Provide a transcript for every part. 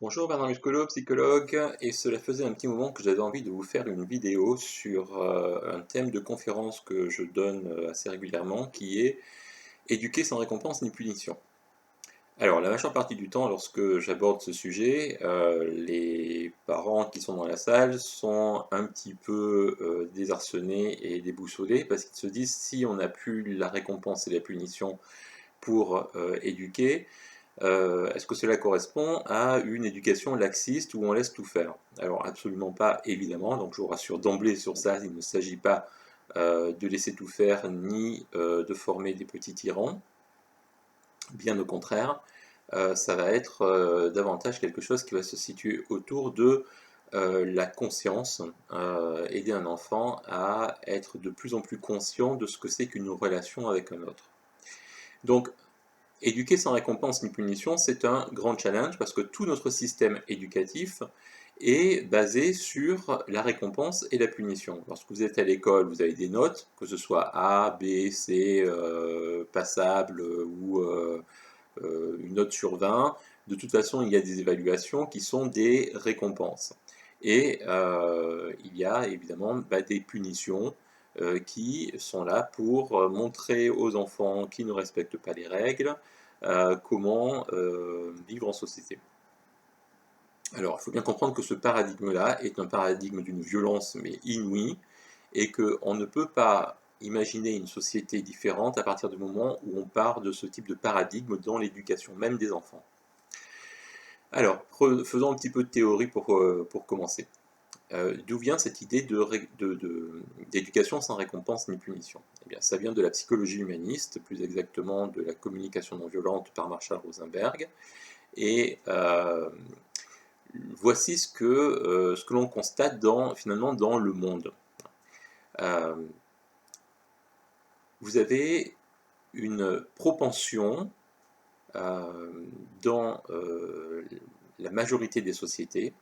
Bonjour Bernard Muscolo, psychologue, et cela faisait un petit moment que j'avais envie de vous faire une vidéo sur un thème de conférence que je donne assez régulièrement, qui est éduquer sans récompense ni punition. Alors, la majeure partie du temps, lorsque j'aborde ce sujet, les parents qui sont dans la salle sont un petit peu désarçonnés et déboussolés parce qu'ils se disent si on n'a plus la récompense et la punition pour éduquer, est-ce que cela correspond à une éducation laxiste où on laisse tout faire? Alors absolument pas, évidemment, donc je vous rassure d'emblée sur ça, il ne s'agit pas de laisser tout faire ni de former des petits tyrans, bien au contraire, ça va être davantage quelque chose qui va se situer autour de la conscience, aider un enfant à être de plus en plus conscient de ce que c'est qu'une relation avec un autre. Donc, éduquer sans récompense ni punition, c'est un grand challenge parce que tout notre système éducatif est basé sur la récompense et la punition. Lorsque vous êtes à l'école, vous avez des notes, que ce soit A, B, C, passable ou une note sur 20. De toute façon, il y a des évaluations qui sont des récompenses. Et il y a évidemment des punitions qui sont là pour montrer aux enfants qui ne respectent pas les règles comment vivre en société. Alors, il faut bien comprendre que ce paradigme-là est un paradigme d'une violence mais inouïe et qu'on ne peut pas imaginer une société différente à partir du moment où on part de ce type de paradigme dans l'éducation même des enfants. Alors, faisons un petit peu de théorie pour commencer. D'où vient cette idée d'éducation sans récompense ni punition? Eh bien, ça vient de la psychologie humaniste, plus exactement de la communication non violente par Marshall Rosenberg. Et voici ce que l'on constate finalement dans le monde. Euh, vous avez une propension dans la majorité des sociétés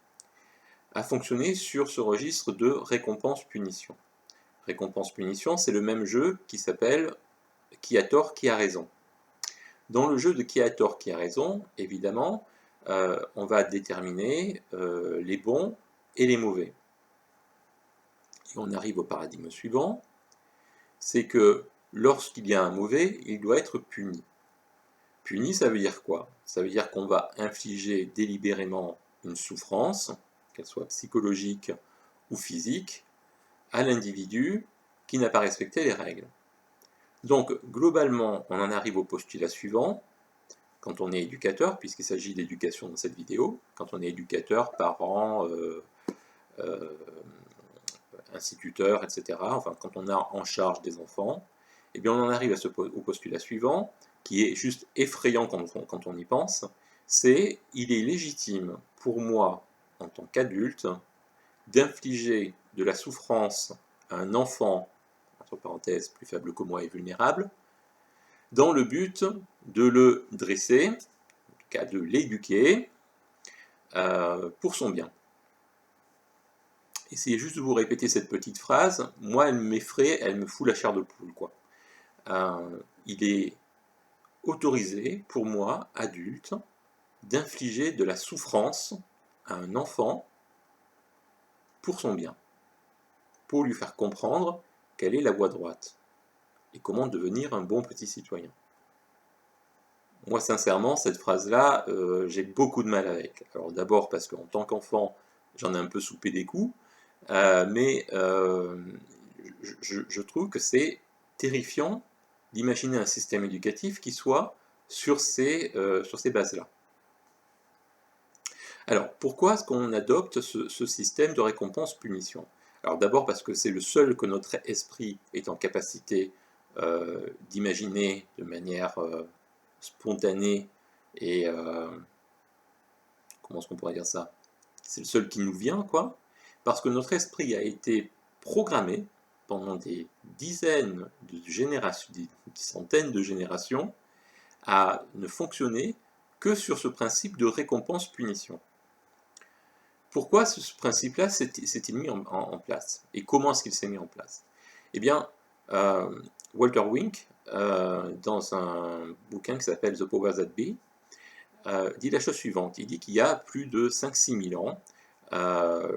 à fonctionner sur ce registre de récompense-punition. Récompense-punition, c'est le même jeu qui s'appelle qui a tort, qui a raison. Dans le jeu de qui a tort, qui a raison, évidemment, on va déterminer les bons et les mauvais. Et on arrive au paradigme suivant, c'est que lorsqu'il y a un mauvais, il doit être puni. Puni, ça veut dire quoi? Ça veut dire qu'on va infliger délibérément une souffrance, qu'elle soit psychologique ou physique, à l'individu qui n'a pas respecté les règles. Donc, globalement, on en arrive au postulat suivant, quand on est éducateur, puisqu'il s'agit d'éducation dans cette vidéo, quand on est éducateur, parent, instituteur, etc., enfin, quand on a en charge des enfants, eh bien, on en arrive au postulat suivant, qui est juste effrayant quand on y pense, c'est il est légitime pour moi, en tant qu'adulte, d'infliger de la souffrance à un enfant, entre parenthèses, plus faible que moi et vulnérable, dans le but de le dresser, en tout cas de l'éduquer, pour son bien. Essayez juste de vous répéter cette petite phrase. Moi, elle m'effraie, elle me fout la chair de poule, quoi. Il est autorisé pour moi, adulte, d'infliger de la souffrance à un enfant pour son bien, pour lui faire comprendre quelle est la voie droite et comment devenir un bon petit citoyen. Moi, sincèrement, cette phrase-là, j'ai beaucoup de mal avec. Alors d'abord parce qu'en tant qu'enfant, j'en ai un peu soupé des coups, mais je trouve que c'est terrifiant d'imaginer un système éducatif qui soit sur ces bases-là. Alors, pourquoi est-ce qu'on adopte ce système de récompense-punition? Alors d'abord parce que c'est le seul que notre esprit est en capacité d'imaginer de manière spontanée et comment est-ce qu'on pourrait dire ça? C'est le seul qui nous vient, quoi. Parce que notre esprit a été programmé pendant des dizaines de générations, des centaines de générations, à ne fonctionner que sur ce principe de récompense-punition. Pourquoi ce principe-là s'est-il mis en place? Et comment est-ce qu'il s'est mis en place? Eh bien, Walter Wink, dans un bouquin qui s'appelle The Powers That Be, dit la chose suivante. Il dit qu'il y a plus de 5-6 000 ans,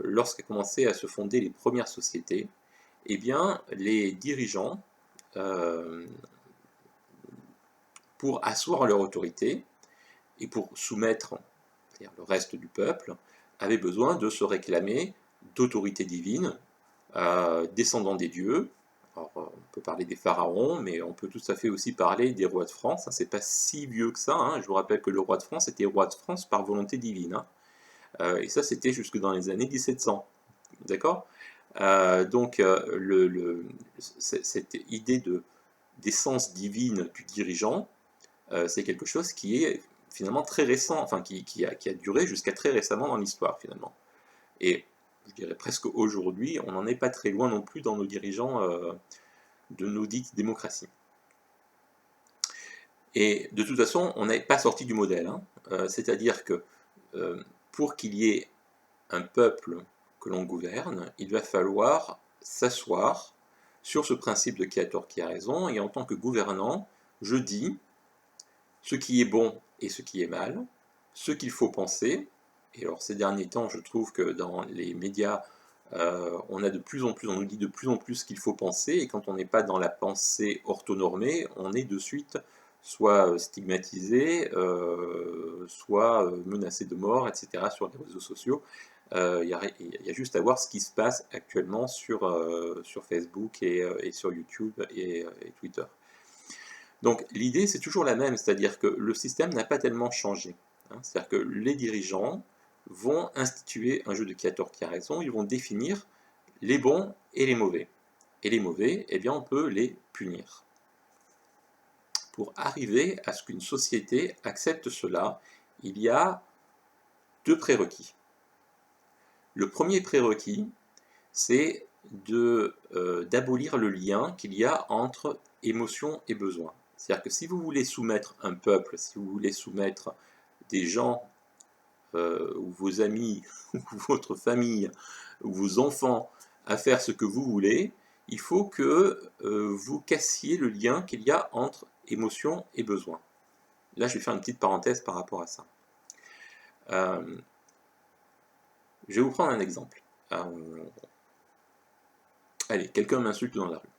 lorsqu'ont commencé à se fonder les premières sociétés, eh bien, les dirigeants, pour asseoir leur autorité et pour soumettre le reste du peuple, avaient besoin de se réclamer d'autorité divine, descendant des dieux. Alors, on peut parler des pharaons, mais on peut tout à fait aussi parler des rois de France. C'est pas si vieux que ça. Je vous rappelle que le roi de France était roi de France par volonté divine. Et ça, c'était jusque dans les années 1700. D'accord. Donc, cette idée d'essence divine du dirigeant, c'est quelque chose qui est finalement très récent, enfin qui a duré jusqu'à très récemment dans l'histoire finalement. Et je dirais presque aujourd'hui, on n'en est pas très loin non plus dans nos dirigeants de nos dites démocraties. Et de toute façon, on n'est pas sorti du modèle. C'est-à-dire que pour qu'il y ait un peuple que l'on gouverne, il va falloir s'asseoir sur ce principe de qui a tort, qui a raison, et en tant que gouvernant, je dis ce qui est bon et ce qui est mal, ce qu'il faut penser. Et alors ces derniers temps, je trouve que dans les médias, on nous dit de plus en plus ce qu'il faut penser, et quand on n'est pas dans la pensée orthonormée, on est de suite soit stigmatisé, soit menacé de mort, etc. sur les réseaux sociaux. Il y a juste à voir ce qui se passe actuellement sur Facebook et sur YouTube et Twitter. Donc l'idée, c'est toujours la même, c'est-à-dire que le système n'a pas tellement changé. C'est-à-dire que les dirigeants vont instituer un jeu de qui a tort, qui a raison, ils vont définir les bons et les mauvais. Et les mauvais, eh bien, on peut les punir. Pour arriver à ce qu'une société accepte cela, il y a 2 prérequis. Le premier prérequis, c'est d'abolir le lien qu'il y a entre émotion et besoin. C'est-à-dire que si vous voulez soumettre un peuple, si vous voulez soumettre des gens, ou vos amis, ou votre famille, ou vos enfants à faire ce que vous voulez, il faut que vous cassiez le lien qu'il y a entre émotion et besoin. Là, je vais faire une petite parenthèse par rapport à ça. Je vais vous prendre un exemple. Allez, quelqu'un m'insulte dans la rue.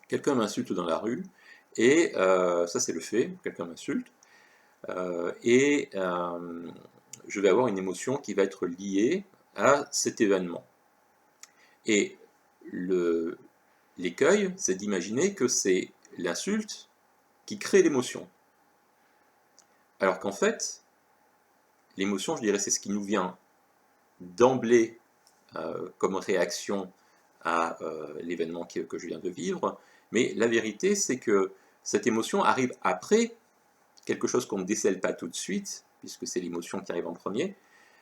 Quelqu'un m'insulte dans la rue, et ça c'est le fait, quelqu'un m'insulte, et je vais avoir une émotion qui va être liée à cet événement. Et l'écueil, c'est d'imaginer que c'est l'insulte qui crée l'émotion. Alors qu'en fait, l'émotion, je dirais, c'est ce qui nous vient d'emblée comme réaction à l'événement que je viens de vivre, mais la vérité, c'est que cette émotion arrive après quelque chose qu'on ne décèle pas tout de suite, puisque c'est l'émotion qui arrive en premier,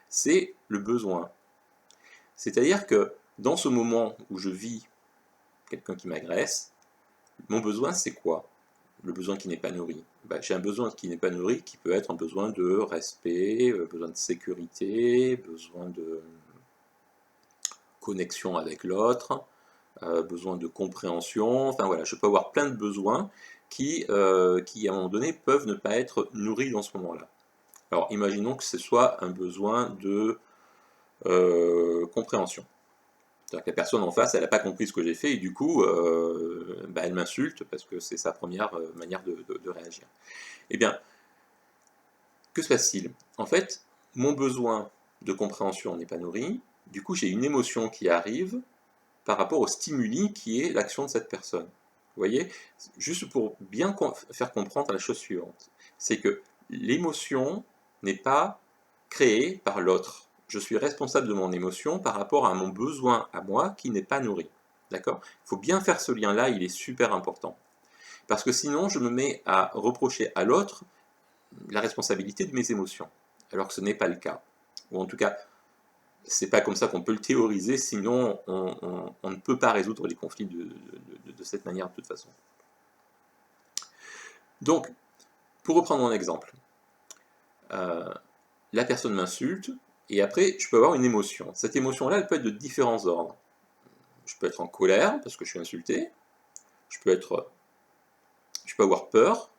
c'est le besoin. C'est-à-dire que dans ce moment où je vis quelqu'un qui m'agresse, mon besoin, c'est quoi? Le besoin qui n'est pas nourri. J'ai un besoin qui n'est pas nourri, qui peut être un besoin de respect, besoin de sécurité, besoin de connexion avec l'autre, besoin de compréhension, enfin voilà, je peux avoir plein de besoins qui à un moment donné, peuvent ne pas être nourris dans ce moment-là. Alors, imaginons que ce soit un besoin de compréhension. C'est-à-dire que la personne en face, elle n'a pas compris ce que j'ai fait, et du coup, elle m'insulte, parce que c'est sa première manière de réagir. Eh bien, que se passe-t-il? En fait, mon besoin de compréhension n'est pas nourri, du coup, j'ai une émotion qui arrive, par rapport au stimuli qui est l'action de cette personne. Vous voyez? Juste pour bien faire comprendre la chose suivante, c'est que l'émotion n'est pas créée par l'autre. Je suis responsable de mon émotion par rapport à mon besoin à moi qui n'est pas nourri. D'accord? Il faut bien faire ce lien-là, il est super important. Parce que sinon, je me mets à reprocher à l'autre la responsabilité de mes émotions, alors que ce n'est pas le cas. Ou en tout cas, c'est pas comme ça qu'on peut le théoriser, sinon on ne peut pas résoudre les conflits de cette manière de toute façon. Donc, pour reprendre mon exemple, la personne m'insulte, et après je peux avoir une émotion. Cette émotion-là, elle peut être de différents ordres. Je peux être en colère parce que je suis insulté, je peux avoir peur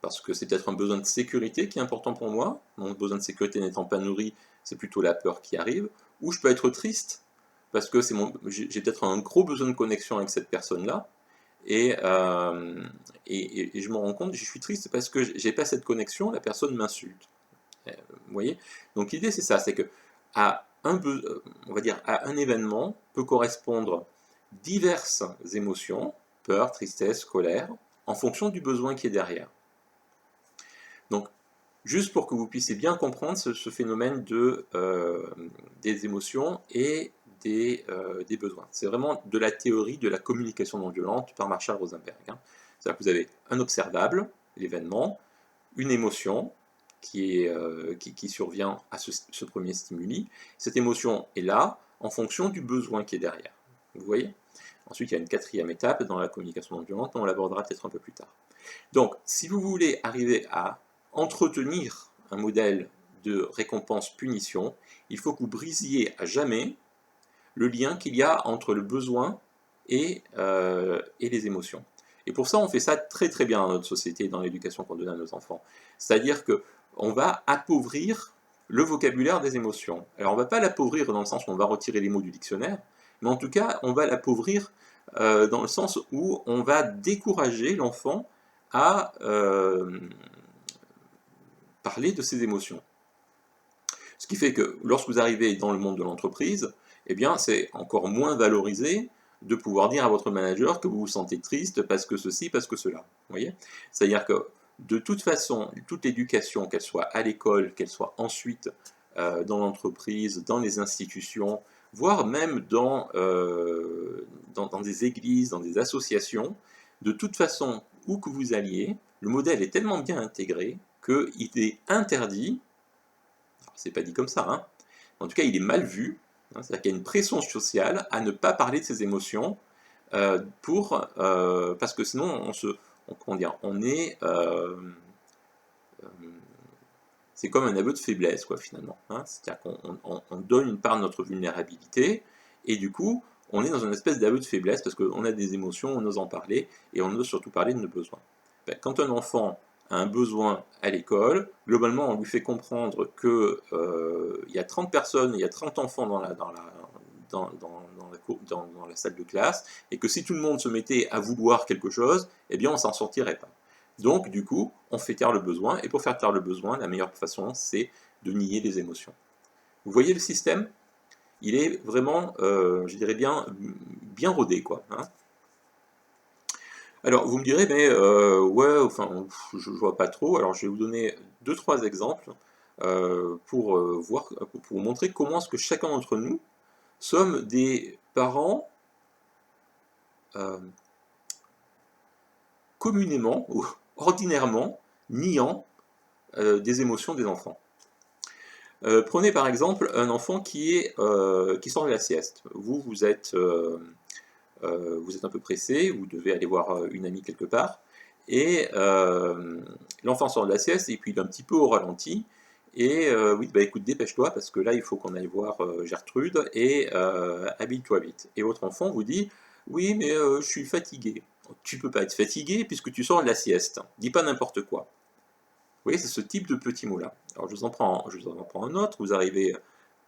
parce que c'est peut-être un besoin de sécurité qui est important pour moi, mon besoin de sécurité n'étant pas nourri, c'est plutôt la peur qui arrive, ou je peux être triste, parce que j'ai peut-être un gros besoin de connexion avec cette personne-là, et, et je me rends compte, je suis triste parce que j'ai pas cette connexion, la personne m'insulte. Vous voyez? Donc l'idée c'est ça, c'est que on va dire, à un événement peut correspondre diverses émotions, peur, tristesse, colère, en fonction du besoin qui est derrière. Donc, juste pour que vous puissiez bien comprendre ce phénomène des émotions et des besoins. C'est vraiment de la théorie de la communication non violente par Marshall Rosenberg. Hein. C'est-à-dire que vous avez un observable, l'événement, une émotion qui survient à ce premier stimuli. Cette émotion est là en fonction du besoin qui est derrière. Vous voyez? Ensuite, il y a une quatrième étape dans la communication non violente, mais on l'abordera peut-être un peu plus tard. Donc, si vous voulez arriver à entretenir un modèle de récompense-punition, il faut que vous brisiez à jamais le lien qu'il y a entre le besoin et les émotions. Et pour ça, on fait ça très très bien dans notre société, dans l'éducation qu'on donne à nos enfants. C'est-à-dire qu'on va appauvrir le vocabulaire des émotions. Alors on ne va pas l'appauvrir dans le sens où on va retirer les mots du dictionnaire, mais en tout cas, on va l'appauvrir dans le sens où on va décourager l'enfant à parler de ses émotions. Ce qui fait que lorsque vous arrivez dans le monde de l'entreprise, eh bien, c'est encore moins valorisé de pouvoir dire à votre manager que vous vous sentez triste parce que ceci, parce que cela. Vous voyez? C'est-à-dire que de toute façon, toute l'éducation, qu'elle soit à l'école, qu'elle soit ensuite dans l'entreprise, dans les institutions, voire même dans des églises, dans des associations, de toute façon, où que vous alliez, le modèle est tellement bien intégré qu'il est interdit, c'est pas dit comme ça, hein, en tout cas il est mal vu, hein, c'est-à-dire qu'il y a une pression sociale à ne pas parler de ses émotions parce que sinon on est c'est comme un aveu de faiblesse, quoi, finalement. Hein. C'est-à-dire qu'on donne une part de notre vulnérabilité, et du coup, on est dans une espèce d'aveu de faiblesse, parce qu'on a des émotions, on ose en parler, et on ose surtout parler de nos besoins. Ben, quand un enfant a un besoin à l'école, globalement, on lui fait comprendre qu'il y a 30 personnes, il y a 30 enfants dans la salle de classe, et que si tout le monde se mettait à vouloir quelque chose, eh bien, on s'en sortirait pas. Donc, du coup, on fait taire le besoin, et pour faire taire le besoin, la meilleure façon, c'est de nier les émotions. Vous voyez le système? Il est vraiment, je dirais bien rodé, quoi. Hein. Alors, vous me direz, mais ouais, enfin, je ne vois pas trop. Alors, je vais vous donner 2-3 exemples pour vous montrer comment est-ce que chacun d'entre nous sommes des parents communément ou ordinairement niant des émotions des enfants. Prenez par exemple un enfant qui sort de la sieste. Vous êtes un peu pressé, vous devez aller voir une amie quelque part, et l'enfant sort de la sieste et puis il est un petit peu au ralenti. Et oui, bah écoute, dépêche-toi parce que là il faut qu'on aille voir Gertrude et habille-toi vite. Et votre enfant vous dit, oui, mais je suis fatigué. Tu peux pas être fatigué puisque tu sors de la sieste. Dis pas n'importe quoi. Vous voyez, c'est ce type de petits mots-là. Alors je vous en prends un autre. Vous arrivez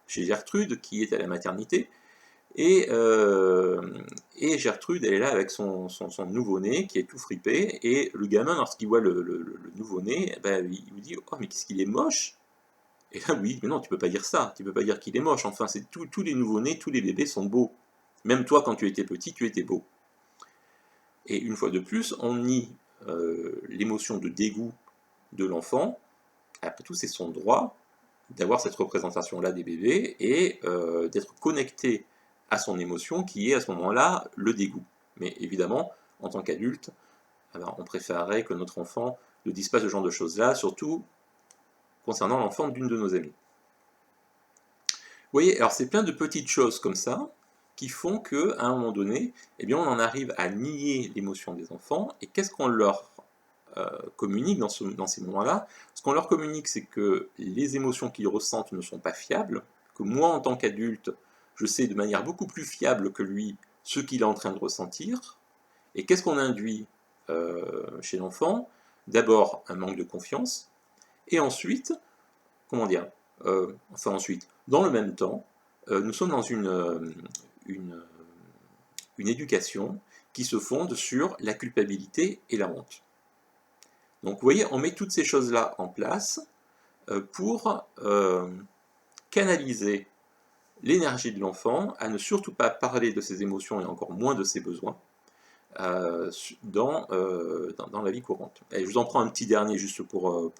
chez Gertrude qui est à la maternité. Et Gertrude, elle est là avec son nouveau-né qui est tout fripé. Et le gamin, lorsqu'il voit le nouveau-né, ben, il vous dit, oh, mais qu'est-ce qu'il est moche! Et là, oui, mais non, tu peux pas dire ça. Tu peux pas dire qu'il est moche. Enfin, c'est tous les nouveau-nés, tous les bébés sont beaux. Même toi, quand tu étais petit, tu étais beau. Et une fois de plus, on nie l'émotion de dégoût de l'enfant. Après tout, c'est son droit d'avoir cette représentation-là des bébés et d'être connecté à son émotion qui est à ce moment-là le dégoût. Mais évidemment, en tant qu'adulte, on préférerait que notre enfant ne dise pas ce genre de choses-là, surtout concernant l'enfant d'une de nos amies. Vous voyez, alors c'est plein de petites choses comme ça qui font qu'à un moment donné, eh bien, on en arrive à nier l'émotion des enfants. Et qu'est-ce qu'on leur communique dans ces moments-là? Ce qu'on leur communique, c'est que les émotions qu'ils ressentent ne sont pas fiables, que moi, en tant qu'adulte, je sais de manière beaucoup plus fiable que lui ce qu'il est en train de ressentir. Et qu'est-ce qu'on induit chez l'enfant? d'abord un manque de confiance, et ensuite, comment dire, dans le même temps, nous sommes dans une éducation qui se fonde sur la culpabilité et la honte. Donc vous voyez, on met toutes ces choses-là en place pour canaliser l'énergie de l'enfant à ne surtout pas parler de ses émotions et encore moins de ses besoins dans la vie courante. Et je vous en prends un petit dernier juste pour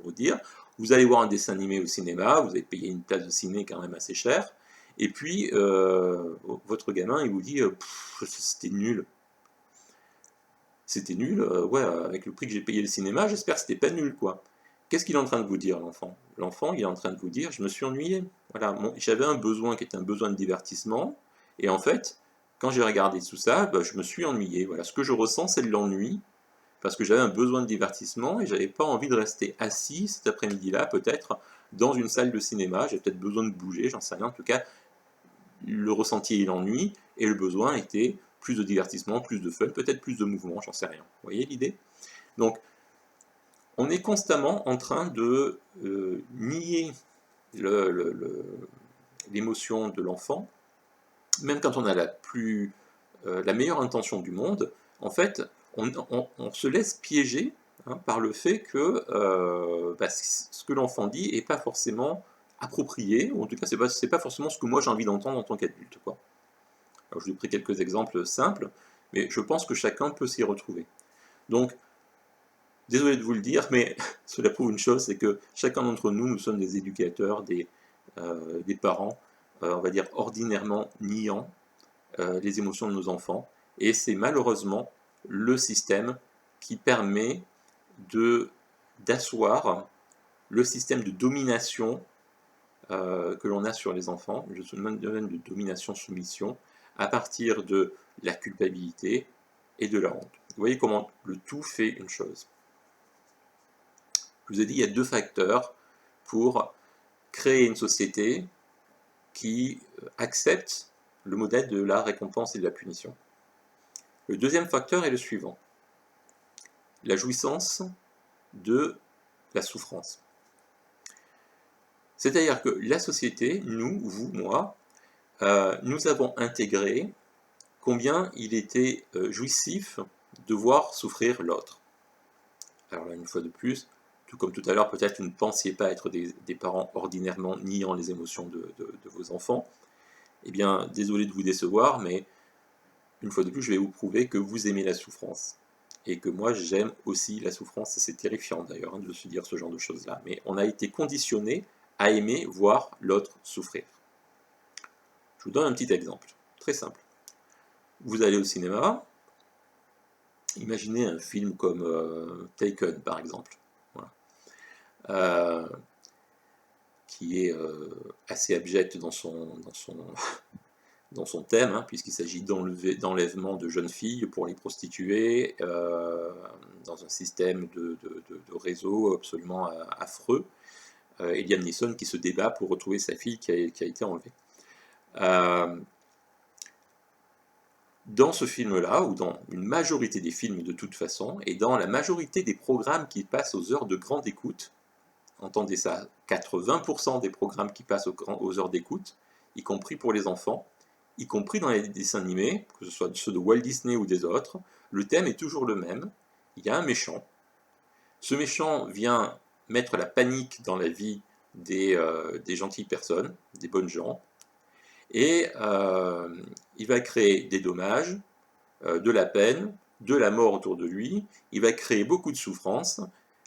vous dire. Vous allez voir un dessin animé au cinéma, vous allez payer une place de ciné quand même assez chère, et puis votre gamin il vous dit c'était nul. C'était nul, ouais, avec le prix que j'ai payé le cinéma, j'espère que c'était pas nul, quoi. Qu'est-ce qu'il est en train de vous dire, l'enfant? L'enfant, il est en train de vous dire, je me suis ennuyé. Voilà, j'avais un besoin qui était un besoin de divertissement, et en fait, quand j'ai regardé tout ça, bah, je me suis ennuyé. Voilà, ce que je ressens, c'est de l'ennui, parce que j'avais un besoin de divertissement, et j'avais pas envie de rester assis cet après-midi-là, peut-être, dans une salle de cinéma, j'ai peut-être besoin de bouger, j'en sais rien, en tout cas, le ressenti est l'ennui, et le besoin était plus de divertissement, plus de fun, peut-être plus de mouvement, j'en sais rien. Vous voyez l'idée? Donc, on est constamment en train de nier l'émotion de l'enfant, même quand on a la meilleure intention du monde. En fait, on se laisse piéger par le fait que ce que l'enfant dit n'est pas forcément approprié, ou en tout cas, c'est pas forcément ce que moi j'ai envie d'entendre en tant qu'adulte, quoi. Alors, je vous ai pris quelques exemples simples, mais je pense que chacun peut s'y retrouver. Donc, désolé de vous le dire, mais cela prouve une chose, c'est que chacun d'entre nous, nous sommes des éducateurs, des parents, on va dire ordinairement niant les émotions de nos enfants, et c'est malheureusement le système qui permet d'asseoir le système de domination que l'on a sur les enfants, le domaine de domination-soumission, à partir de la culpabilité et de la honte. Vous voyez comment le tout fait une chose. Je vous ai dit, il y a deux facteurs pour créer une société qui accepte le modèle de la récompense et de la punition. Le deuxième facteur est le suivant: la jouissance de la souffrance. C'est-à-dire que la société, nous, vous, moi, nous avons intégré combien il était jouissif de voir souffrir l'autre. Alors là, une fois de plus, tout comme tout à l'heure, peut-être vous ne pensiez pas être des parents ordinairement niant les émotions de vos enfants. Eh bien, désolé de vous décevoir, mais une fois de plus, je vais vous prouver que vous aimez la souffrance. Et que moi, j'aime aussi la souffrance. C'est terrifiant d'ailleurs de se dire ce genre de choses-là. Mais on a été conditionné à aimer voir l'autre souffrir. Je vous donne un petit exemple, très simple. Vous allez au cinéma, imaginez un film comme Taken, par exemple, voilà. Qui est assez abject dans son thème, puisqu'il s'agit d'enlèvement de jeunes filles pour les prostituer, dans un système de réseau absolument affreux, et Liam Neeson qui se débat pour retrouver sa fille qui a été enlevée. Dans ce film-là, ou dans une majorité des films de toute façon, et dans la majorité des programmes qui passent aux heures de grande écoute, entendez ça, 80% des programmes qui passent aux heures d'écoute, y compris pour les enfants, y compris dans les dessins animés, que ce soit ceux de Walt Disney ou des autres, le thème est toujours le même. Il y a un méchant. Ce méchant vient mettre la panique dans la vie des gentilles personnes, des bonnes gens, et il va créer des dommages, de la peine, de la mort autour de lui, il va créer beaucoup de souffrance,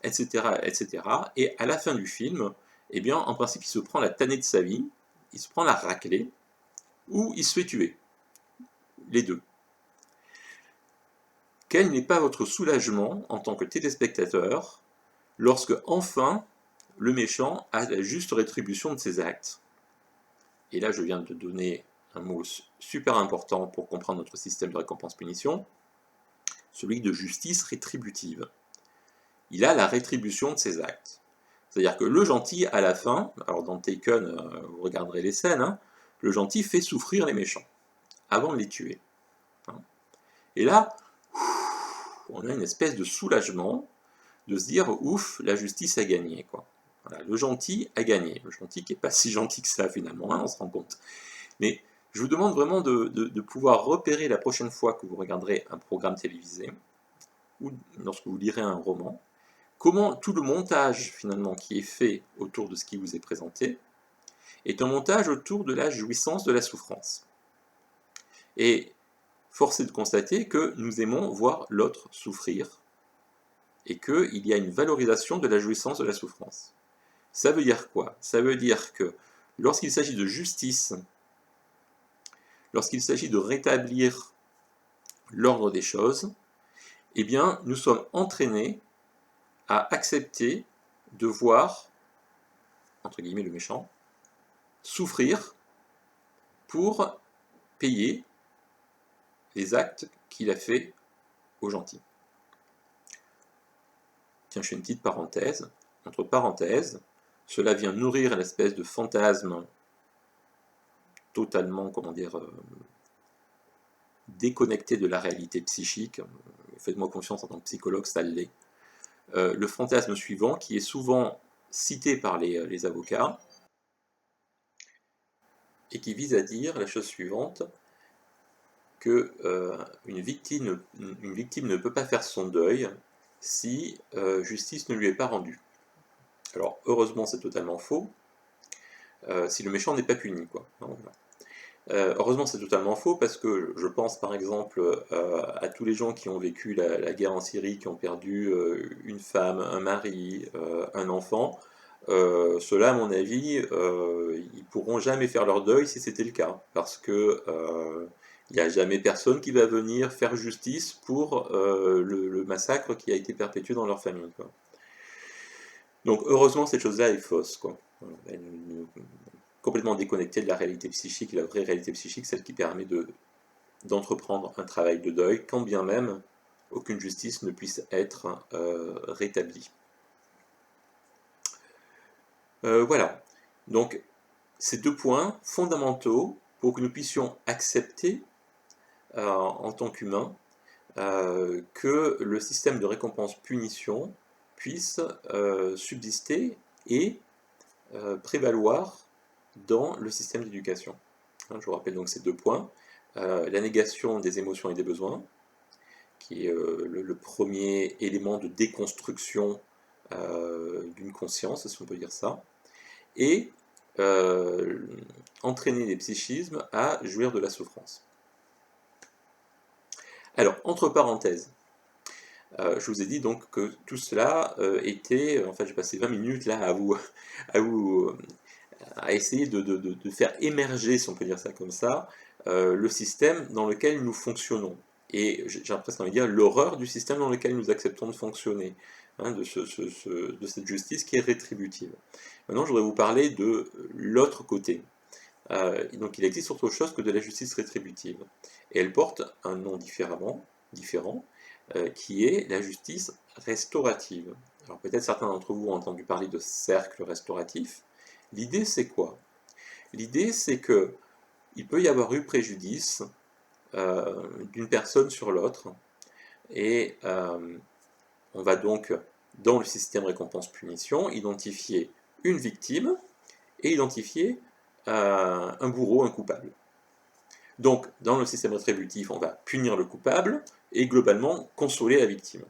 etc., etc. Et à la fin du film, eh bien, en principe, il se prend la tannée de sa vie, il se prend la raclée, ou il se fait tuer. Les deux. Quel n'est pas votre soulagement en tant que téléspectateur lorsque enfin le méchant a la juste rétribution de ses actes? Et là, je viens de donner un mot super important pour comprendre notre système de récompense-punition, celui de justice rétributive. Il a la rétribution de ses actes. C'est-à-dire que le gentil, à la fin, alors dans Taken, vous regarderez les scènes, le gentil fait souffrir les méchants, avant de les tuer. Et là, on a une espèce de soulagement, de se dire « ouf, la justice a gagné ». Voilà, le gentil a gagné, le gentil qui n'est pas si gentil que ça finalement, hein, on se rend compte. Mais je vous demande vraiment de pouvoir repérer la prochaine fois que vous regarderez un programme télévisé, ou lorsque vous lirez un roman, comment tout le montage finalement qui est fait autour de ce qui vous est présenté est un montage autour de la jouissance, de la souffrance. Et force est de constater que nous aimons voir l'autre souffrir et qu'il y a une valorisation de la jouissance, de la souffrance. Ça veut dire quoi? Ça veut dire que lorsqu'il s'agit de justice, lorsqu'il s'agit de rétablir l'ordre des choses, eh bien, nous sommes entraînés à accepter de voir, entre guillemets, le méchant, souffrir pour payer les actes qu'il a fait aux gentils. Tiens, je fais une petite parenthèse. Entre parenthèses, cela vient nourrir l'espèce de fantasme totalement, comment dire, déconnecté de la réalité psychique. Faites-moi confiance en tant que psychologue, ça l'est. Le fantasme suivant, qui est souvent cité par les avocats, et qui vise à dire la chose suivante, que une victime ne peut pas faire son deuil si justice ne lui est pas rendue. Alors, heureusement, c'est totalement faux, si le méchant n'est pas puni, quoi. Voilà. Heureusement, c'est totalement faux, parce que je pense par exemple à tous les gens qui ont vécu la guerre en Syrie, qui ont perdu une femme, un mari, un enfant. Ceux-là, à mon avis, ils pourront jamais faire leur deuil si c'était le cas, parce que il n'y a jamais personne qui va venir faire justice pour le massacre qui a été perpétué dans leur famille, quoi. Donc heureusement, cette chose-là est fausse, quoi. Elle est complètement déconnectée de la réalité psychique, la vraie réalité psychique, celle qui permet d'entreprendre un travail de deuil, quand bien même aucune justice ne puisse être rétablie. Voilà. Donc, ces deux points fondamentaux pour que nous puissions accepter en tant qu'humains que le système de récompense-punition puisse subsister et prévaloir dans le système d'éducation. Je vous rappelle donc ces deux points. La négation des émotions et des besoins, qui est le premier élément de déconstruction d'une conscience, si on peut dire ça, et entraîner les psychismes à jouir de la souffrance. Alors, entre parenthèses, je vous ai dit donc que tout cela était, en fait j'ai passé 20 minutes là à essayer de faire émerger, si on peut dire ça comme ça, le système dans lequel nous fonctionnons. Et j'ai presque envie de dire l'horreur du système dans lequel nous acceptons de fonctionner, hein, de cette justice qui est rétributive. Maintenant, je voudrais vous parler de l'autre côté. Donc, il existe autre chose que de la justice rétributive. Et elle porte un nom différent, qui est la justice restaurative. Alors, peut-être certains d'entre vous ont entendu parler de cercle restauratif. L'idée, c'est quoi? L'idée, c'est que il peut y avoir eu préjudice d'une personne sur l'autre, et on va donc, dans le système récompense-punition, identifier une victime et identifier un bourreau, un coupable. Donc, dans le système rétributif, on va punir le coupable et globalement consoler la victime,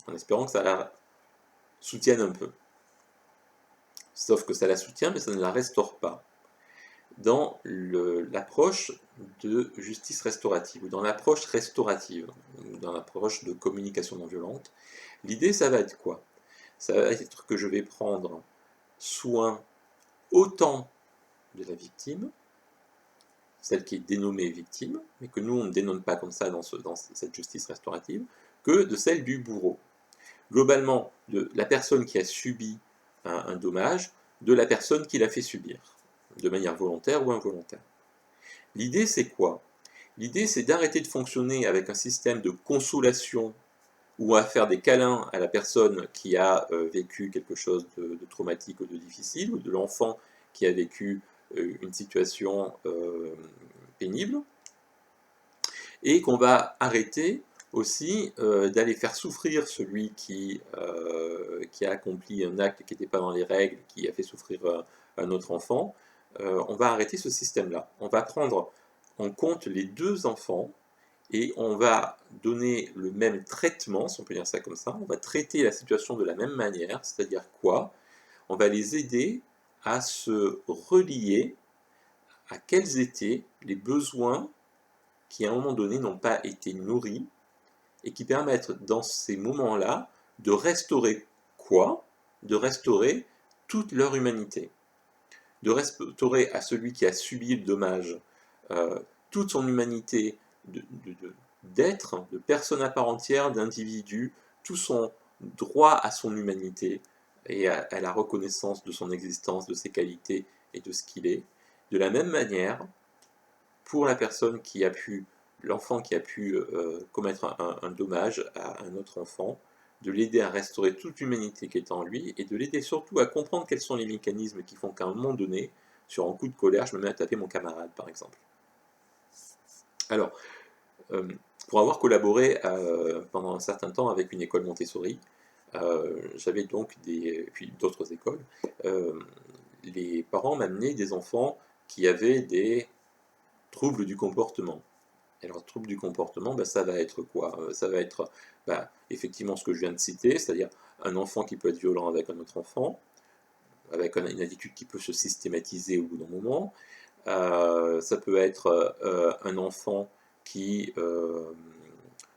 en espérant que ça la soutienne un peu. Sauf que ça la soutient, mais ça ne la restaure pas. Dans l'approche de justice restaurative, ou dans l'approche restaurative, ou dans l'approche de communication non violente, l'idée, ça va être quoi? Ça va être que je vais prendre soin autant de la victime, celle qui est dénommée victime, mais que nous, on ne dénomme pas comme ça dans cette justice restaurative, que de celle du bourreau. Globalement, de la personne qui a subi un dommage, de la personne qui l'a fait subir, de manière volontaire ou involontaire. L'idée, c'est quoi? L'idée, c'est d'arrêter de fonctionner avec un système de consolation ou à faire des câlins à la personne qui a vécu quelque chose de traumatique ou de difficile, ou de l'enfant qui a vécu une situation pénible, et qu'on va arrêter aussi d'aller faire souffrir celui qui a accompli un acte qui n'était pas dans les règles, qui a fait souffrir un autre enfant. On va arrêter ce système-là. On va prendre en compte les deux enfants et on va donner le même traitement, si on peut dire ça comme ça. On va traiter la situation de la même manière, c'est-à-dire quoi? On va les aider à se relier à quels étaient les besoins qui à un moment donné n'ont pas été nourris et qui permettent dans ces moments-là de restaurer quoi? De restaurer toute leur humanité. De restaurer à celui qui a subi le dommage toute son humanité d'être, de personne à part entière, d'individu, tout son droit à son humanité et à la reconnaissance de son existence, de ses qualités et de ce qu'il est. De la même manière, pour la personne qui a pu, l'enfant qui a pu commettre un dommage à un autre enfant, de l'aider à restaurer toute l'humanité qui est en lui et de l'aider surtout à comprendre quels sont les mécanismes qui font qu'à un moment donné, sur un coup de colère, je me mets à taper mon camarade, par exemple. Alors, pour avoir collaboré pendant un certain temps avec une école Montessori, j'avais donc puis d'autres écoles, les parents m'amenaient des enfants qui avaient des troubles du comportement. Alors, trouble du comportement, ça va être quoi? Ça va être effectivement ce que je viens de citer, c'est-à-dire un enfant qui peut être violent avec un autre enfant, avec une attitude qui peut se systématiser au bout d'un moment. Ça peut être un enfant qui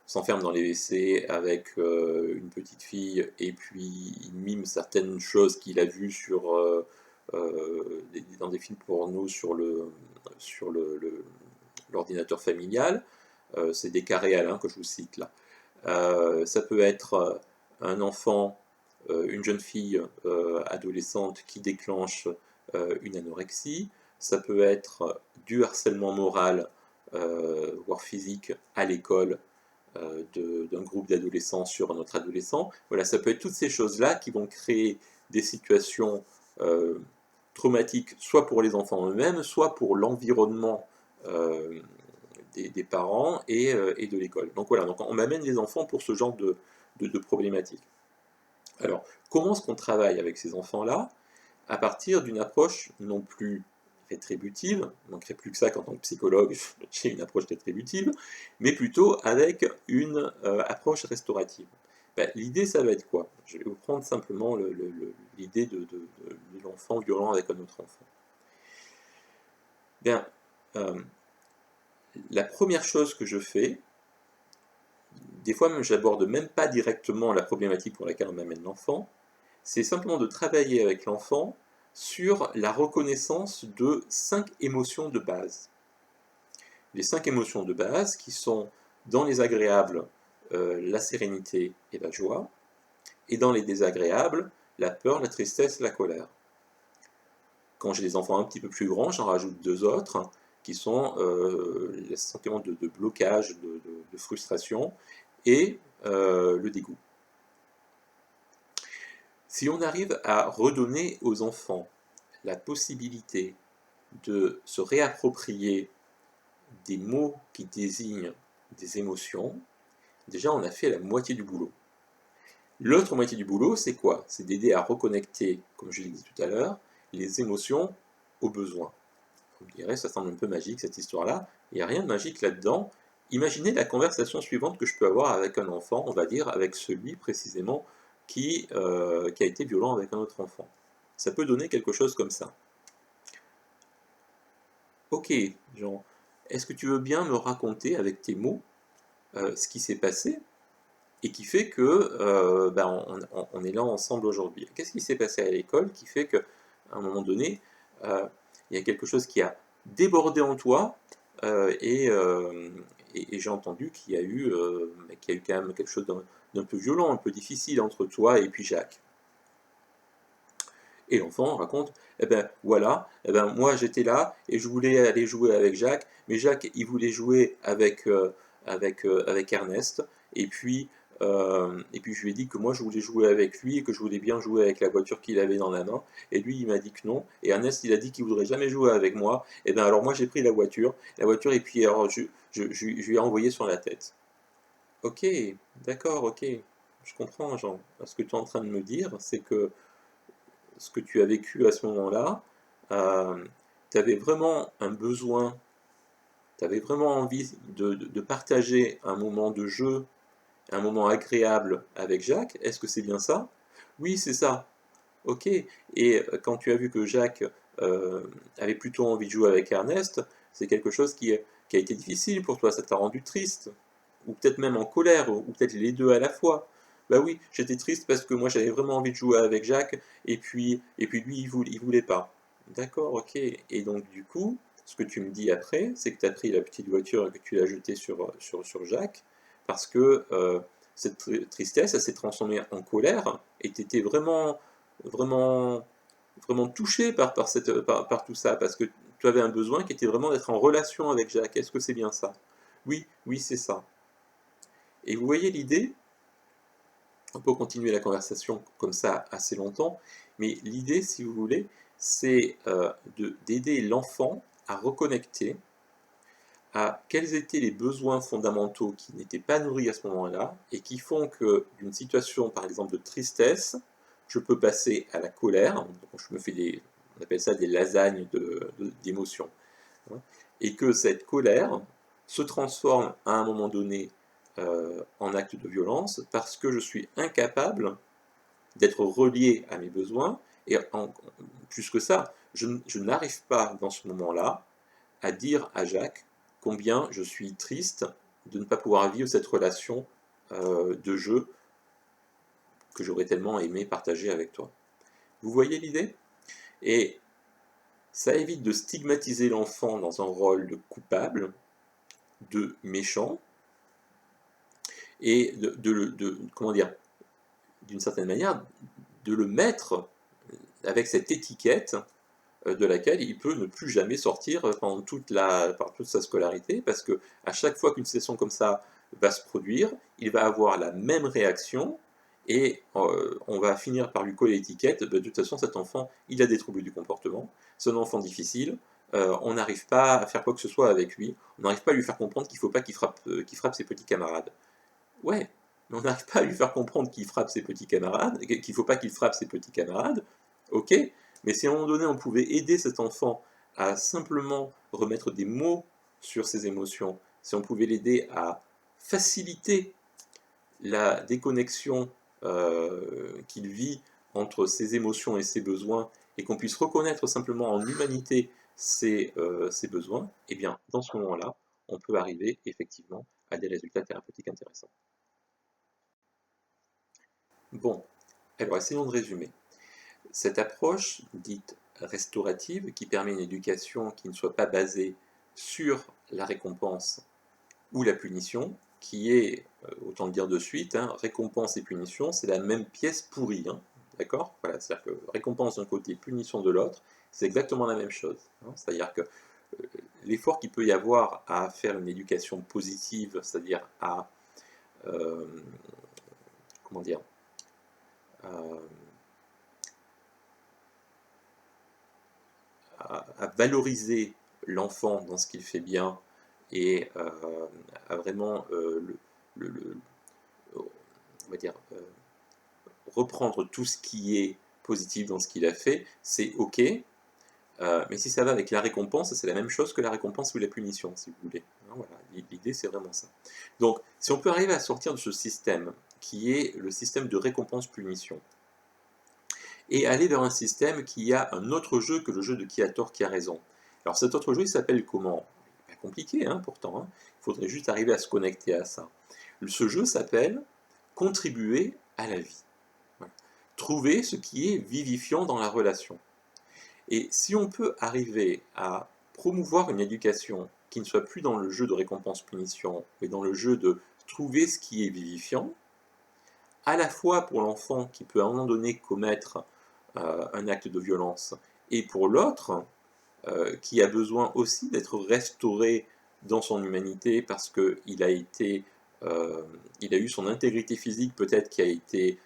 s'enferme dans les WC avec une petite fille et puis il mime certaines choses qu'il a vues dans des films porno sur l'ordinateur familial. C'est des cas réels que je vous cite là. Ça peut être un enfant, une jeune fille adolescente qui déclenche une anorexie. Ça peut être du harcèlement moral, voire physique, à l'école d'un groupe d'adolescents sur un autre adolescent. Voilà, ça peut être toutes ces choses-là qui vont créer des situations traumatiques, soit pour les enfants eux-mêmes, soit pour l'environnement des parents et de l'école. Donc voilà, donc on m'amène les enfants pour ce genre de problématiques. Alors, comment est-ce qu'on travaille avec ces enfants-là? À partir d'une approche non plus rétributive, il ne manquerait plus que ça qu'en tant que psychologue, j'ai une approche rétributive, mais plutôt avec une approche restaurative. L'idée, ça va être quoi? Je vais vous prendre simplement l'idée de l'enfant violent avec un autre enfant. Bien, la première chose que je fais, des fois même j'aborde même pas directement la problématique pour laquelle on m'amène l'enfant, c'est simplement de travailler avec l'enfant sur la reconnaissance de 5 émotions de base. Les 5 émotions de base qui sont dans les agréables, la sérénité et la joie, et dans les désagréables, la peur, la tristesse, la colère. Quand j'ai des enfants un petit peu plus grands, j'en rajoute 2 autres, qui sont les sentiments de blocage, de frustration, et le dégoût. Si on arrive à redonner aux enfants la possibilité de se réapproprier des mots qui désignent des émotions, déjà on a fait la moitié du boulot. L'autre moitié du boulot, c'est quoi? C'est d'aider à reconnecter, comme je l'ai dit tout à l'heure, les émotions aux besoins. Vous me direz, ça semble un peu magique cette histoire-là. Il n'y a rien de magique là-dedans. Imaginez la conversation suivante que je peux avoir avec un enfant, on va dire avec celui précisément qui a été violent avec un autre enfant. Ça peut donner quelque chose comme ça. Ok, Jean, est-ce que tu veux bien me raconter avec tes mots ce qui s'est passé et qui fait que on est là ensemble aujourd'hui? Qu'est-ce qui s'est passé à l'école qui fait qu'à un moment donné, il y a quelque chose qui a débordé en toi et j'ai entendu qu'il y a eu quand même quelque chose d'un peu violent, un peu difficile entre toi et puis Jacques. Et l'enfant raconte, voilà, moi j'étais là et je voulais aller jouer avec Jacques, mais Jacques il voulait jouer avec Ernest, et puis je lui ai dit que moi je voulais jouer avec lui et que je voulais bien jouer avec la voiture qu'il avait dans la main, et lui il m'a dit que non, et Ernest il a dit qu'il voudrait jamais jouer avec moi, et alors moi j'ai pris la voiture, et puis alors je lui ai envoyé sur la tête. Ok, d'accord, ok. Je comprends, Jean. Ce que tu es en train de me dire, c'est que ce que tu as vécu à ce moment-là, tu avais vraiment un besoin, tu avais vraiment envie de partager un moment de jeu, un moment agréable avec Jacques. Est-ce que c'est bien ça? Oui, c'est ça. Ok. Et quand tu as vu que Jacques avait plutôt envie de jouer avec Ernest, c'est quelque chose qui a été difficile pour toi, ça t'a rendu triste, ou peut-être même en colère, ou peut-être les deux à la fois. Bah oui, j'étais triste parce que moi j'avais vraiment envie de jouer avec Jacques, et puis lui il voulait pas. D'accord, ok. Et donc du coup, ce que tu me dis après, c'est que tu as pris la petite voiture et que tu l'as jetée sur Jacques, parce que cette tristesse, elle s'est transformée en colère, et tu étais vraiment, vraiment touché par tout ça, parce que tu avais un besoin qui était vraiment d'être en relation avec Jacques. Est-ce que c'est bien ça? Oui, oui, c'est ça. Et vous voyez l'idée, on peut continuer la conversation comme ça assez longtemps, mais l'idée, si vous voulez, c'est d'aider l'enfant à reconnecter à quels étaient les besoins fondamentaux qui n'étaient pas nourris à ce moment-là et qui font que d'une situation, par exemple, de tristesse, je peux passer à la colère. Je me fais on appelle ça des lasagnes d'émotions. Et que cette colère se transforme à un moment donné en acte de violence parce que je suis incapable d'être relié à mes besoins. Et plus que ça, je n'arrive pas dans ce moment-là à dire à Jacques combien je suis triste de ne pas pouvoir vivre cette relation de jeu que j'aurais tellement aimé partager avec toi. Vous voyez l'idée? Et ça évite de stigmatiser l'enfant dans un rôle de coupable, de méchant, et comment dire, d'une certaine manière, de le mettre avec cette étiquette de laquelle il peut ne plus jamais sortir pendant toute sa scolarité, parce que à chaque fois qu'une session comme ça va se produire, il va avoir la même réaction, et on va finir par lui coller l'étiquette, de toute façon cet enfant, il a des troubles du comportement, c'est un enfant difficile, on n'arrive pas à faire quoi que ce soit avec lui, on n'arrive pas à lui faire comprendre qu'il ne faut pas qu'il frappe ses petits camarades. Ouais, mais on n'arrive pas à lui faire comprendre qu'il frappe ses petits camarades, qu'il ne faut pas qu'il frappe ses petits camarades, ok, mais si à un moment donné on pouvait aider cet enfant à simplement remettre des mots sur ses émotions, si on pouvait l'aider à faciliter la déconnexion qu'il vit entre ses émotions et ses besoins, et qu'on puisse reconnaître simplement en humanité ses besoins, eh bien, dans ce moment-là, on peut arriver effectivement à des résultats thérapeutiques intéressants. Bon, alors essayons de résumer. Cette approche dite restaurative, qui permet une éducation qui ne soit pas basée sur la récompense ou la punition, qui est, autant le dire de suite, hein, récompense et punition, c'est la même pièce pourrie, hein, d'accord? Voilà, c'est-à-dire que récompense d'un côté, punition de l'autre, c'est exactement la même chose, hein. C'est-à-dire que l'effort qu'il peut y avoir à faire une éducation positive, c'est-à-dire à, euh, comment dire, à, à valoriser l'enfant dans ce qu'il fait bien, et à vraiment on va dire, reprendre tout ce qui est positif dans ce qu'il a fait, c'est ok. Mais si ça va avec la récompense, c'est la même chose que la récompense ou la punition, si vous voulez. Hein, voilà, l'idée c'est vraiment ça. Donc, si on peut arriver à sortir de ce système, qui est le système de récompense-punition, et aller vers un système qui a un autre jeu que le jeu de qui a tort, qui a raison. Alors cet autre jeu, il s'appelle comment? Pas compliqué, hein, pourtant, hein. Il faudrait juste arriver à se connecter à ça. Ce jeu s'appelle contribuer à la vie. Voilà. Trouver ce qui est vivifiant dans la relation. Et si on peut arriver à promouvoir une éducation qui ne soit plus dans le jeu de récompense-punition, mais dans le jeu de trouver ce qui est vivifiant, à la fois pour l'enfant qui peut à un moment donné commettre un acte de violence, et pour l'autre qui a besoin aussi d'être restauré dans son humanité parce qu'il a été, il a eu son intégrité physique peut-être qui a été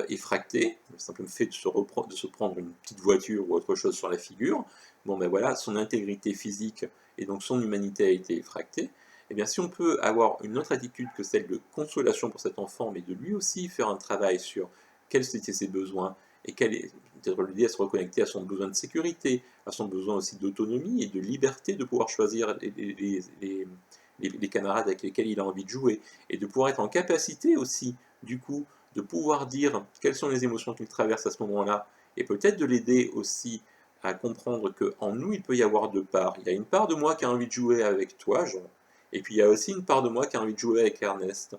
effractée, le simple fait de se prendre une petite voiture ou autre chose sur la figure, bon ben voilà, son intégrité physique et donc son humanité a été effractée, Eh bien, si on peut avoir une autre attitude que celle de consolation pour cet enfant, mais de lui aussi faire un travail sur quels étaient ses besoins, et peut-être l'aider à se reconnecter à son besoin de sécurité, à son besoin aussi d'autonomie et de liberté de pouvoir choisir les camarades avec lesquels il a envie de jouer, et de pouvoir être en capacité aussi, du coup, de pouvoir dire quelles sont les émotions qu'il traverse à ce moment-là, et peut-être de l'aider aussi à comprendre qu'en nous, il peut y avoir deux parts. Il y a une part de moi qui a envie de jouer avec toi, Jean, et puis il y a aussi une part de moi qui a envie de jouer avec Ernest.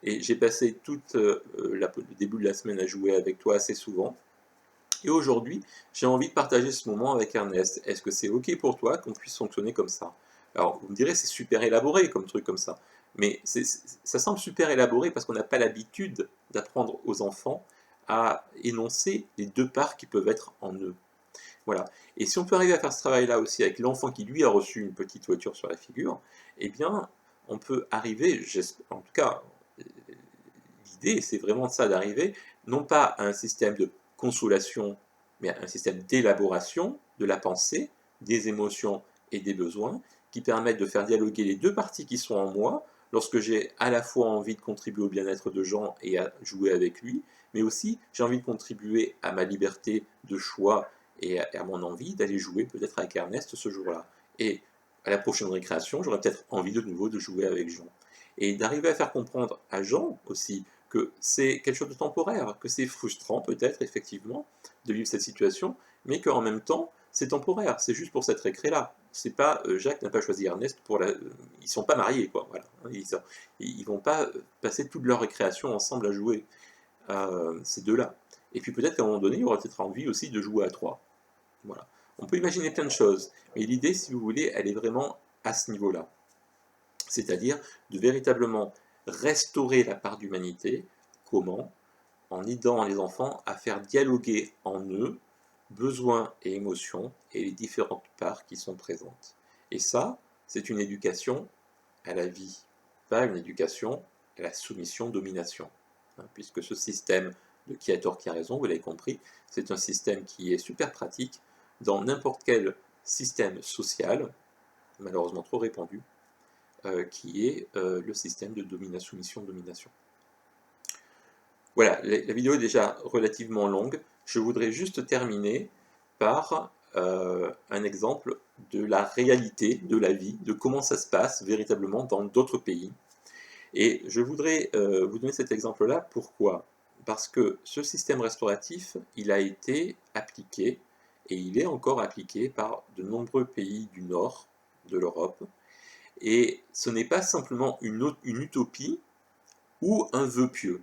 Et j'ai passé tout le début de la semaine à jouer avec toi assez souvent. Et aujourd'hui, j'ai envie de partager ce moment avec Ernest. Est-ce que c'est OK pour toi qu'on puisse fonctionner comme ça? Alors, vous me direz, c'est super élaboré comme truc comme ça. Mais ça semble super élaboré parce qu'on n'a pas l'habitude d'apprendre aux enfants à énoncer les deux parts qui peuvent être en eux. Voilà. Et si on peut arriver à faire ce travail-là aussi avec l'enfant qui, lui, a reçu une petite voiture sur la figure, eh bien, on peut arriver, en tout cas, l'idée, c'est vraiment ça, d'arriver, non pas à un système de consolation, mais à un système d'élaboration de la pensée, des émotions et des besoins, qui permettent de faire dialoguer les deux parties qui sont en moi, lorsque j'ai à la fois envie de contribuer au bien-être de Jean et à jouer avec lui, mais aussi j'ai envie de contribuer à ma liberté de choix et à mon envie d'aller jouer peut-être avec Ernest ce jour-là. Et à la prochaine récréation, j'aurais peut-être envie de nouveau de jouer avec Jean. Et d'arriver à faire comprendre à Jean aussi que c'est quelque chose de temporaire, que c'est frustrant peut-être effectivement de vivre cette situation, mais qu'en même temps c'est temporaire, c'est juste pour cette récré-là. C'est pas Jacques n'a pas choisi Ernest pour la, ils sont pas mariés quoi, voilà. Ils vont pas passer toute leur récréation ensemble à jouer ces deux-là. Et puis peut-être qu'à un moment donné, il y aura peut-être envie aussi de jouer à trois. Voilà. On peut imaginer plein de choses, mais l'idée, si vous voulez, elle est vraiment à ce niveau-là. C'est-à-dire de véritablement restaurer la part d'humanité. Comment? En aidant les enfants à faire dialoguer en eux besoins et émotions et les différentes parts qui sont présentes. Et ça, c'est une éducation à la vie, pas une éducation à la soumission-domination. Puisque ce système de qui a tort, qui a raison, vous l'avez compris, c'est un système qui est super pratique dans n'importe quel système social, malheureusement trop répandu, qui est le système de soumission-domination. Voilà, la vidéo est déjà relativement longue. Je voudrais juste terminer par un exemple de la réalité de la vie, de comment ça se passe véritablement dans d'autres pays. Et je voudrais vous donner cet exemple-là. Pourquoi? Parce que ce système restauratif, il a été appliqué, et il est encore appliqué par de nombreux pays du nord de l'Europe. Et ce n'est pas simplement une utopie ou un vœu pieux.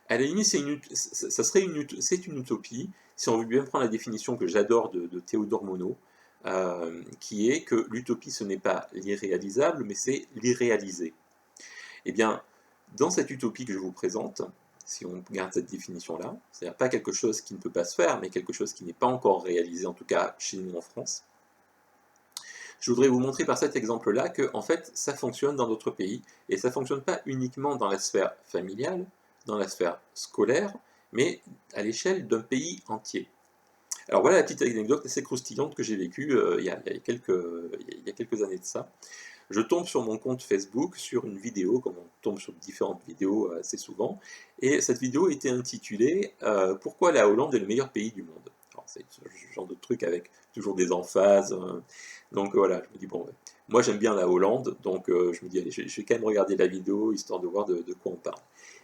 À la limite, c'est une utopie, si on veut bien prendre la définition que j'adore de Théodore Monod, qui est que l'utopie, ce n'est pas l'irréalisable, mais c'est l'irréalisé. Eh bien, dans cette utopie que je vous présente, si on garde cette définition-là, c'est-à-dire pas quelque chose qui ne peut pas se faire, mais quelque chose qui n'est pas encore réalisé, en tout cas chez nous en France, je voudrais vous montrer par cet exemple-là que, en fait, ça fonctionne dans d'autres pays, et ça ne fonctionne pas uniquement dans la sphère familiale, dans la sphère scolaire, mais à l'échelle d'un pays entier. Alors voilà la petite anecdote assez croustillante que j'ai vécue il y a quelques années de ça. Je tombe sur mon compte Facebook sur une vidéo, comme on tombe sur différentes vidéos assez souvent, et cette vidéo était intitulée Pourquoi la Hollande est le meilleur pays du monde. Alors c'est ce genre de truc avec toujours des emphases. Donc voilà, je me dis, bon, ouais. Moi j'aime bien la Hollande, donc je me dis, allez, je vais quand même regarder la vidéo, histoire de voir de quoi on parle.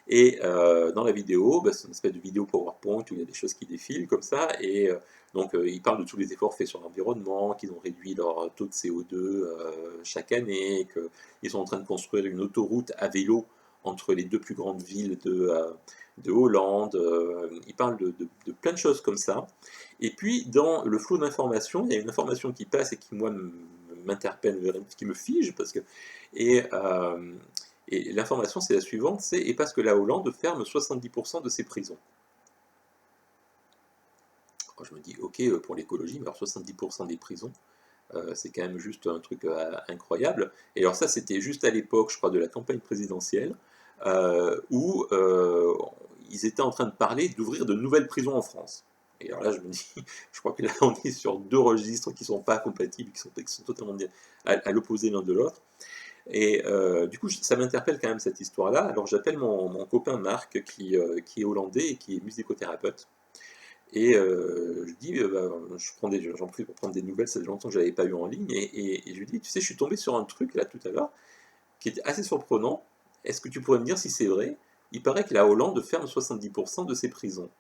Et dans la vidéo, bah, c'est une espèce de vidéo PowerPoint où il y a des choses qui défilent comme ça, et donc ils parlent de tous les efforts faits sur l'environnement, qu'ils ont réduit leur taux de CO2 chaque année, qu'ils sont en train de construire une autoroute à vélo entre les deux plus grandes villes de Hollande. Ils parlent de plein de choses comme ça. Et puis dans le flot d'informations, il y a une information qui passe et qui moi m'interpelle, qui me fige, parce que... Et, euh, et l'information, c'est la suivante, c'est « Et parce que la Hollande ferme 70% de ses prisons ». Alors je me dis, ok, pour l'écologie, mais alors 70% des prisons, c'est quand même juste un truc incroyable. Et alors ça, c'était juste à l'époque, je crois, de la campagne présidentielle, où ils étaient en train de parler d'ouvrir de nouvelles prisons en France. Et alors là, je me dis, je crois que là, on est sur deux registres qui ne sont pas compatibles, qui sont totalement à l'opposé l'un de l'autre. Et du coup, ça m'interpelle quand même cette histoire-là. Alors j'appelle mon copain Marc qui est hollandais et qui est musicothérapeute. Et je dis, j'en prie pour prendre des nouvelles, ça fait longtemps que je ne l'avais pas eu en ligne, et je lui dis, tu sais, je suis tombé sur un truc là tout à l'heure qui était assez surprenant. Est-ce que tu pourrais me dire si c'est vrai? Il paraît que la Hollande ferme 70% de ses prisons.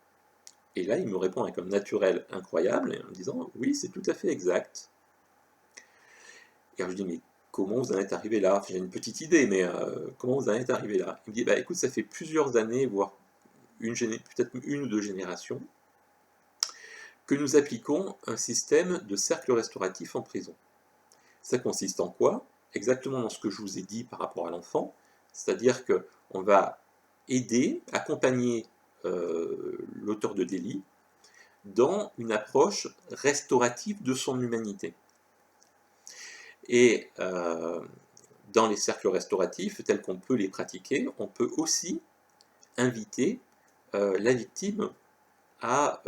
Et là, il me répond avec un naturel incroyable, en me disant, oui, c'est tout à fait exact. Et alors je dis, mais comment vous en êtes arrivé là? Enfin, j'ai une petite idée, mais comment vous en êtes arrivé là? Il me dit, bah écoute, ça fait plusieurs années, voire peut-être une ou deux générations, que nous appliquons un système de cercle restauratif en prison. Ça consiste en quoi? Exactement dans ce que je vous ai dit par rapport à l'enfant, c'est-à-dire qu'on va aider, accompagner l'auteur de délit dans une approche restaurative de son humanité. Et dans les cercles restauratifs, tels qu'on peut les pratiquer, on peut aussi inviter la victime à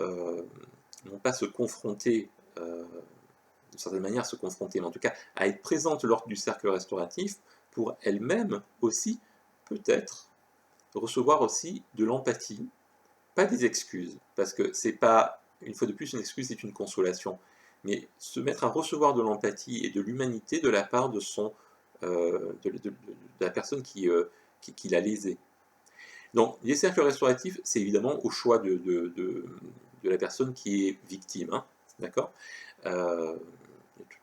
non pas se confronter, d'une certaine manière se confronter, mais en tout cas à être présente lors du cercle restauratif pour elle-même aussi, peut-être, recevoir aussi de l'empathie, pas des excuses, parce que c'est pas, une fois de plus, une excuse, c'est une consolation, mais se mettre à recevoir de l'empathie et de l'humanité de la part de la personne qui l'a lésé. Donc, les cercles restauratifs, c'est évidemment au choix de la personne qui est victime, hein, d'accord? On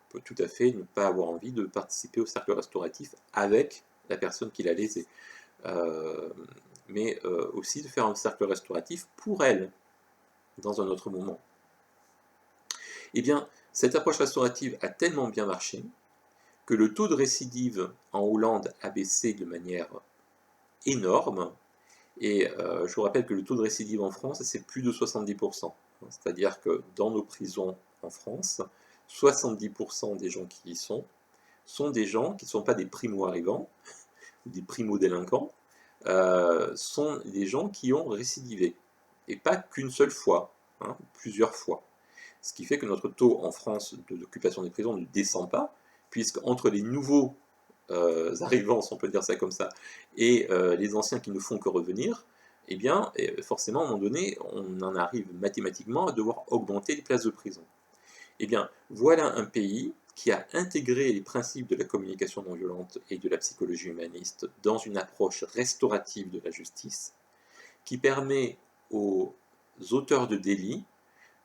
peut tout à fait ne pas avoir envie de participer au cercle restauratif avec la personne qui l'a lésé. Mais aussi de faire un cercle restauratif pour elle, dans un autre moment. Eh bien, cette approche restaurative a tellement bien marché que le taux de récidive en Hollande a baissé de manière énorme. Et je vous rappelle que le taux de récidive en France, c'est plus de 70%. C'est-à-dire que dans nos prisons en France, 70% des gens qui y sont des gens qui ne sont pas des primo-arrivants ou des primo-délinquants, sont des gens qui ont récidivé. Et pas qu'une seule fois, hein, plusieurs fois. Ce qui fait que notre taux en France d'occupation des prisons ne descend pas, puisque entre les nouveaux arrivants, si on peut dire ça comme ça, et les anciens qui ne font que revenir, eh bien, forcément, à un moment donné, on en arrive mathématiquement à devoir augmenter les places de prison. Eh bien, voilà un pays qui a intégré les principes de la communication non violente et de la psychologie humaniste dans une approche restaurative de la justice, qui permet aux auteurs de délits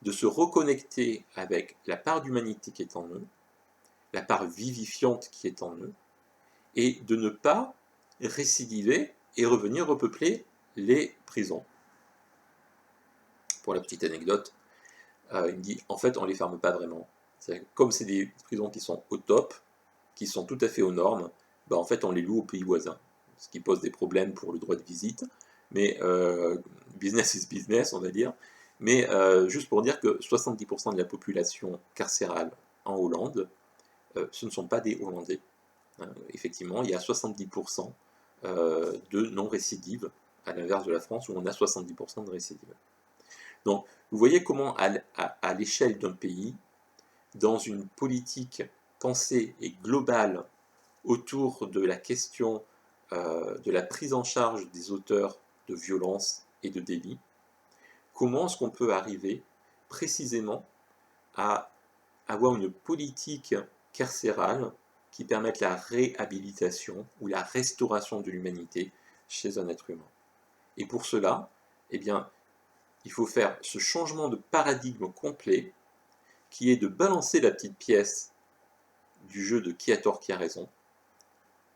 de se reconnecter avec la part d'humanité qui est en eux, la part vivifiante qui est en eux, et de ne pas récidiver et revenir repeupler les prisons. Pour la petite anecdote, il me dit, en fait, on ne les ferme pas vraiment. Comme c'est des prisons qui sont au top, qui sont tout à fait aux normes, en fait, on les loue aux pays voisins. Ce qui pose des problèmes pour le droit de visite, mais business is business, on va dire. Mais juste pour dire que 70% de la population carcérale en Hollande, ce ne sont pas des Hollandais. Effectivement, il y a 70% de non-récidive, à l'inverse de la France où on a 70% de récidive. Donc, vous voyez comment, à l'échelle d'un pays, dans une politique pensée et globale autour de la question de la prise en charge des auteurs de violences et de délits, comment est-ce qu'on peut arriver précisément à avoir une politique carcérale qui permette la réhabilitation ou la restauration de l'humanité chez un être humain. Et pour cela, eh bien, il faut faire ce changement de paradigme complet qui est de balancer la petite pièce du jeu de qui a tort, qui a raison,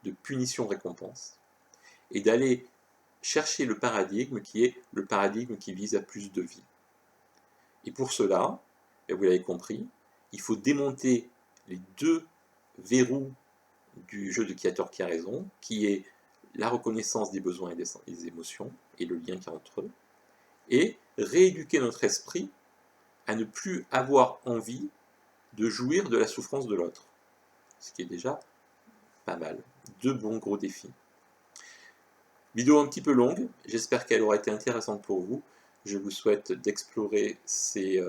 de punition-récompense, et d'aller chercher le paradigme qui est le paradigme qui vise à plus de vie. Et pour cela, vous l'avez compris, il faut démonter les deux verrous du jeu de qui a tort, qui a raison, qui est la reconnaissance des besoins et des émotions, et le lien qu'il y a entre eux, et rééduquer notre esprit à ne plus avoir envie de jouir de la souffrance de l'autre. Ce qui est déjà pas mal. Deux bons gros défis. Vidéo un petit peu longue, j'espère qu'elle aura été intéressante pour vous. Je vous souhaite d'explorer cette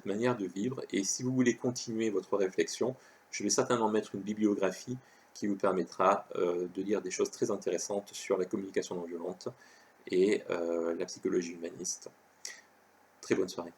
manière de vivre, et si vous voulez continuer votre réflexion, je vais certainement mettre une bibliographie qui vous permettra de lire des choses très intéressantes sur la communication non violente et la psychologie humaniste. Très bonne soirée.